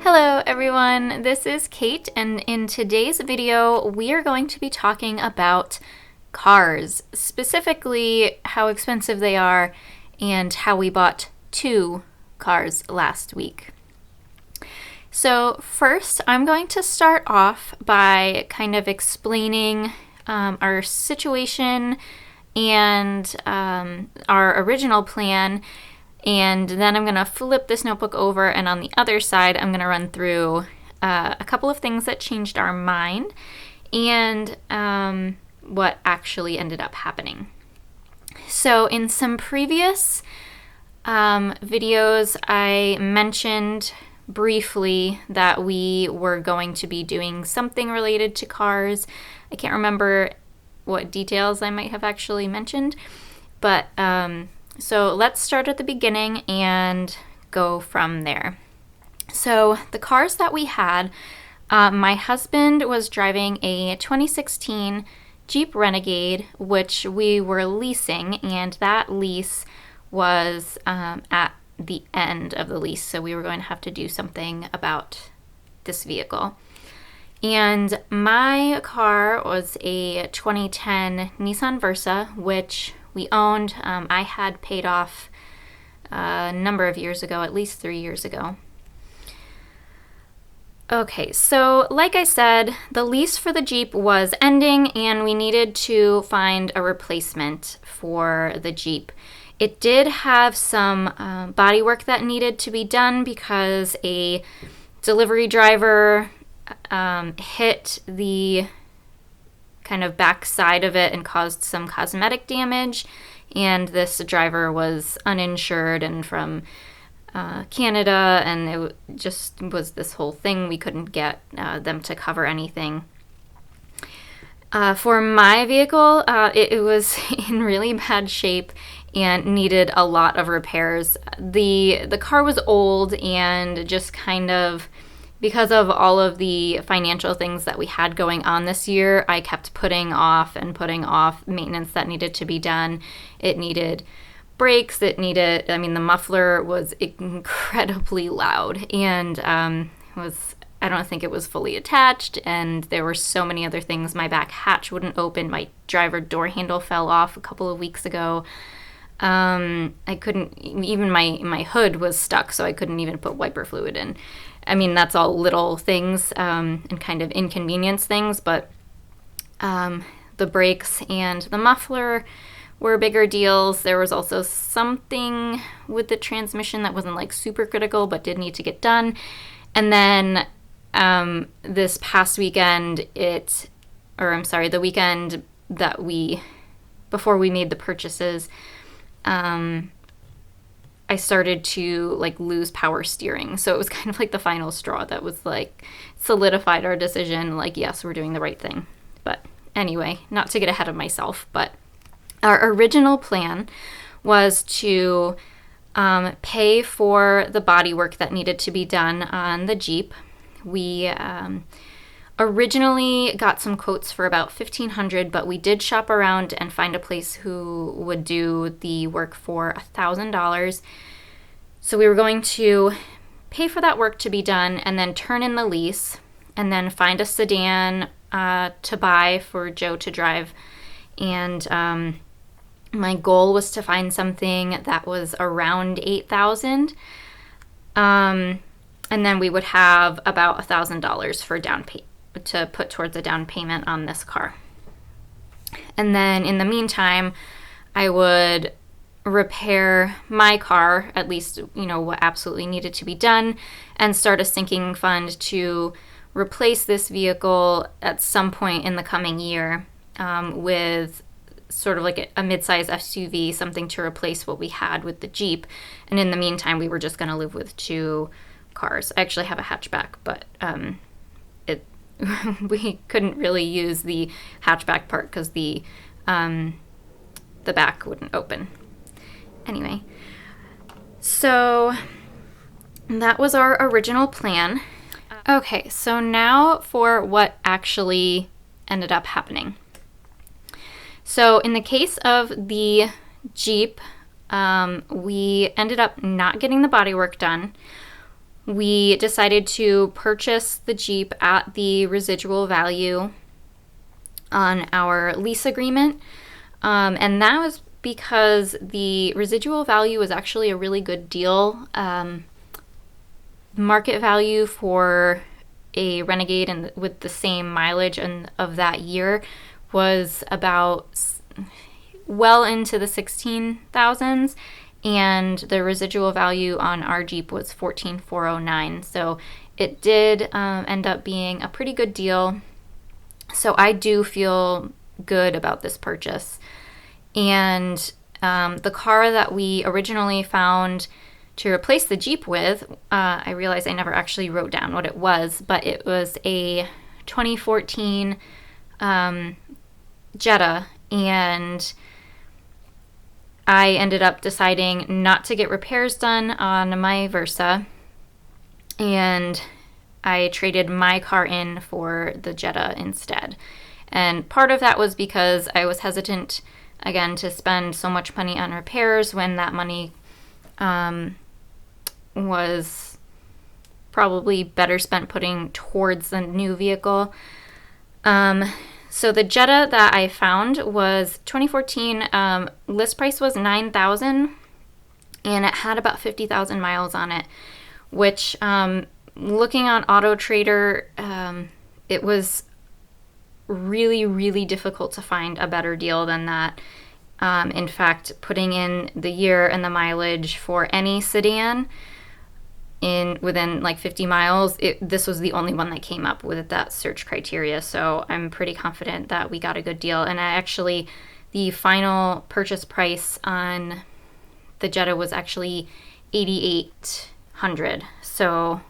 Hello everyone, this is Kate, and in today's video we are going to be talking about cars, specifically how expensive they are and how we bought 2 cars last week. So first I'm going to start off by kind of explaining our situation and our original plan. And then I'm going to flip this notebook over, and on the other side, I'm going to run through a couple of things that changed our mind and what actually ended up happening. So in some previous videos, I mentioned briefly that we were going to be doing something related to cars. I can't remember what details I might have actually mentioned, but so let's start at the beginning and go from there. So the cars that we had, my husband was driving a 2016 Jeep Renegade, which we were leasing, and that lease was at the end of the lease, so we were going to have to do something about this vehicle. And my car was a 2010 Nissan Versa, which we owned. I had paid off a number of years ago, at least 3 years ago. Okay, so like I said, the lease for the Jeep was ending and we needed to find a replacement for the Jeep. It did have some bodywork that needed to be done because a delivery driver hit the kind of back side of it and caused some cosmetic damage, and this driver was uninsured and from Canada, and it just was this whole thing. We couldn't get them to cover anything. For my vehicle, it was in really bad shape and needed a lot of repairs. The car was old, and just kind of because of all of the financial things that we had going on this year, I kept putting off maintenance that needed to be done. It needed brakes, the muffler was incredibly loud, and I don't think it was fully attached, and there were so many other things. My back hatch wouldn't open, my driver door handle fell off a couple of weeks ago. I couldn't, even my hood was stuck, so I couldn't even put wiper fluid in. I mean, that's all little things and kind of inconvenience things, but the brakes and the muffler were bigger deals. There was also something with the transmission that wasn't like super critical, but did need to get done. And then this past weekend, the weekend that before we made the purchases, I started to lose power steering. So it was kind of like the final straw that was solidified our decision, yes, we're doing the right thing. But anyway, not to get ahead of myself, but our original plan was to pay for the body work that needed to be done on the Jeep. We originally got some quotes for about $1,500, but we did shop around and find a place who would do the work for $1,000. So we were going to pay for that work to be done and then turn in the lease and then find a sedan to buy for Joe to drive. And my goal was to find something that was around $8,000. And then we would have about $1,000 for to put towards a down payment on this car. And then in the meantime, I would repair my car, at least, what absolutely needed to be done, and start a sinking fund to replace this vehicle at some point in the coming year with sort of like a mid-size SUV, something to replace what we had with the Jeep. And in the meantime, we were just going to live with 2 cars. I actually have a hatchback, but we couldn't really use the hatchback part because the back wouldn't open. Anyway, so that was our original plan. Okay, so now for what actually ended up happening. So in the case of the Jeep, we ended up not getting the bodywork done. we decided to purchase the Jeep at the residual value on our lease agreement. And that was because the residual value was actually a really good deal. Market value for a Renegade and with the same mileage of that year was about well into the 16,000s, and the residual value on our Jeep was 14,409. So it did end up being a pretty good deal. So I do feel good about this purchase. And the car that we originally found to replace the Jeep with, I realized I never actually wrote down what it was, but it was a 2014 Jetta, and I ended up deciding not to get repairs done on my Versa, and I traded my car in for the Jetta instead. And part of that was because I was hesitant, again, to spend so much money on repairs when that money was probably better spent putting towards the new vehicle. So the Jetta that I found was 2014. List price was $9,000, and it had about 50,000 miles on it, which looking on Auto Trader, it was really, really difficult to find a better deal than that. In fact, putting in the year and the mileage for any sedan within like 50 miles, this was the only one that came up with that search criteria. So I'm pretty confident that we got a good deal. And the final purchase price on the Jetta was actually $8,800. So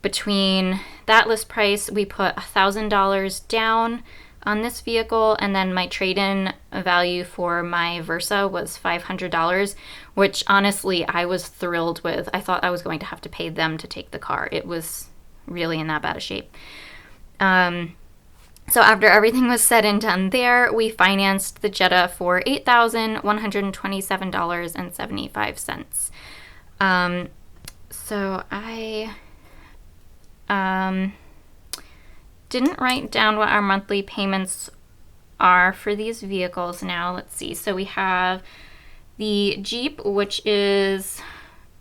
between that list price, we put $1,000 down on this vehicle, and then my trade-in value for my Versa was $500, which honestly I was thrilled with. I thought I was going to have to pay them to take the car. It was really in that bad a shape. So after everything was said and done there, we financed the Jetta for $8,127.75. So I didn't write down what our monthly payments are for these vehicles now. Let's see. So we have the Jeep, which is,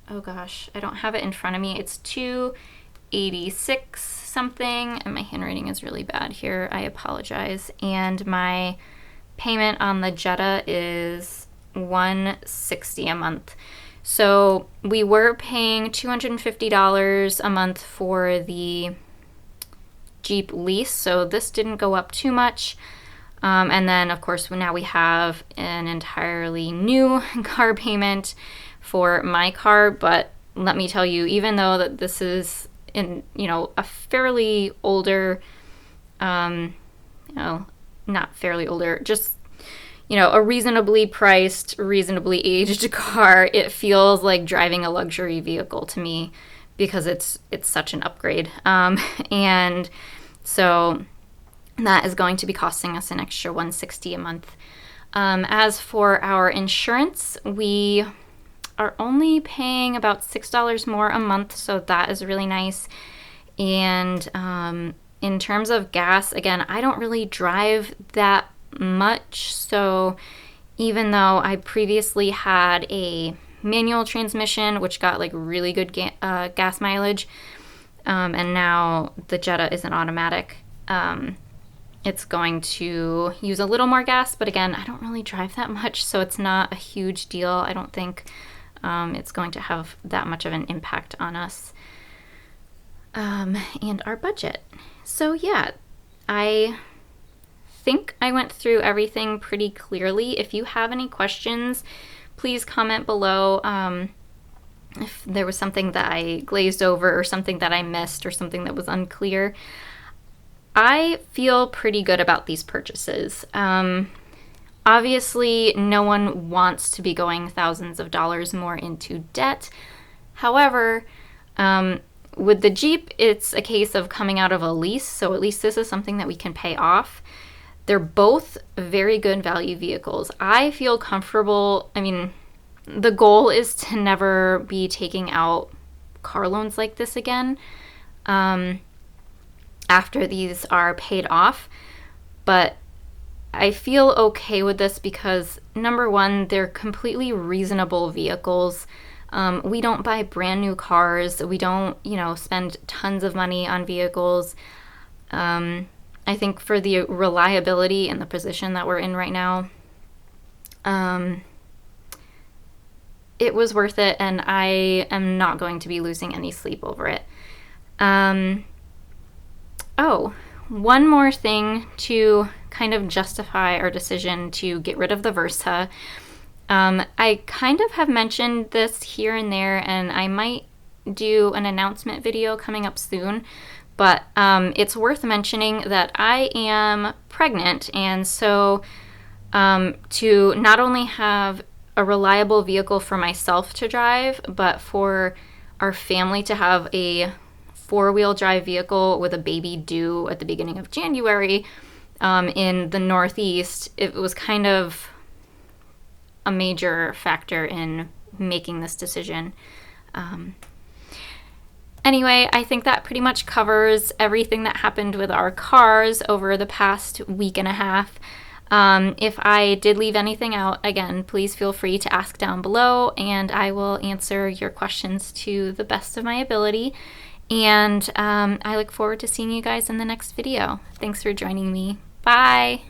oh gosh, I don't have it in front of me. It's $286 something, and my handwriting is really bad here. I apologize. And my payment on the Jetta is $160 a month. So we were paying $250 a month for the Jeep lease, so this didn't go up too much. And then, of course, now we have an entirely new car payment for my car. But let me tell you, even though that this is in, a fairly older, not fairly older, just, a reasonably priced, reasonably aged car, it feels like driving a luxury vehicle to me, because it's such an upgrade. And so that is going to be costing us an extra $160 a month. As for our insurance, we are only paying about $6 more a month, so that is really nice. And in terms of gas, again, I don't really drive that much, so even though I previously had a manual transmission, which got like really good gas mileage, and now the Jetta is an automatic, it's going to use a little more gas, but again, I don't really drive that much, so it's not a huge deal. I don't think it's going to have that much of an impact on us and our budget. So yeah, I think I went through everything pretty clearly. If you have any questions, please comment below. If there was something that I glazed over or something that I missed or something that was unclear. I feel pretty good about these purchases. Obviously, no one wants to be going thousands of dollars more into debt. However, with the Jeep, it's a case of coming out of a lease, so at least this is something that we can pay off. They're both very good value vehicles. I feel comfortable. I mean, the goal is to never be taking out car loans like this again after these are paid off. But I feel okay with this because, number one, they're completely reasonable vehicles. We don't buy brand new cars. We don't, spend tons of money on vehicles. I think for the reliability and the position that we're in right now, it was worth it, and I am not going to be losing any sleep over it. One more thing to kind of justify our decision to get rid of the Versa. I kind of have mentioned this here and there, and I might do an announcement video coming up soon, but it's worth mentioning that I am pregnant, and so to not only have a reliable vehicle for myself to drive, but for our family to have a four-wheel drive vehicle with a baby due at the beginning of January in the Northeast, it was kind of a major factor in making this decision. Anyway, I think that pretty much covers everything that happened with our cars over the past week and a half. If I did leave anything out, again, please feel free to ask down below, and I will answer your questions to the best of my ability. And I look forward to seeing you guys in the next video. Thanks for joining me. Bye!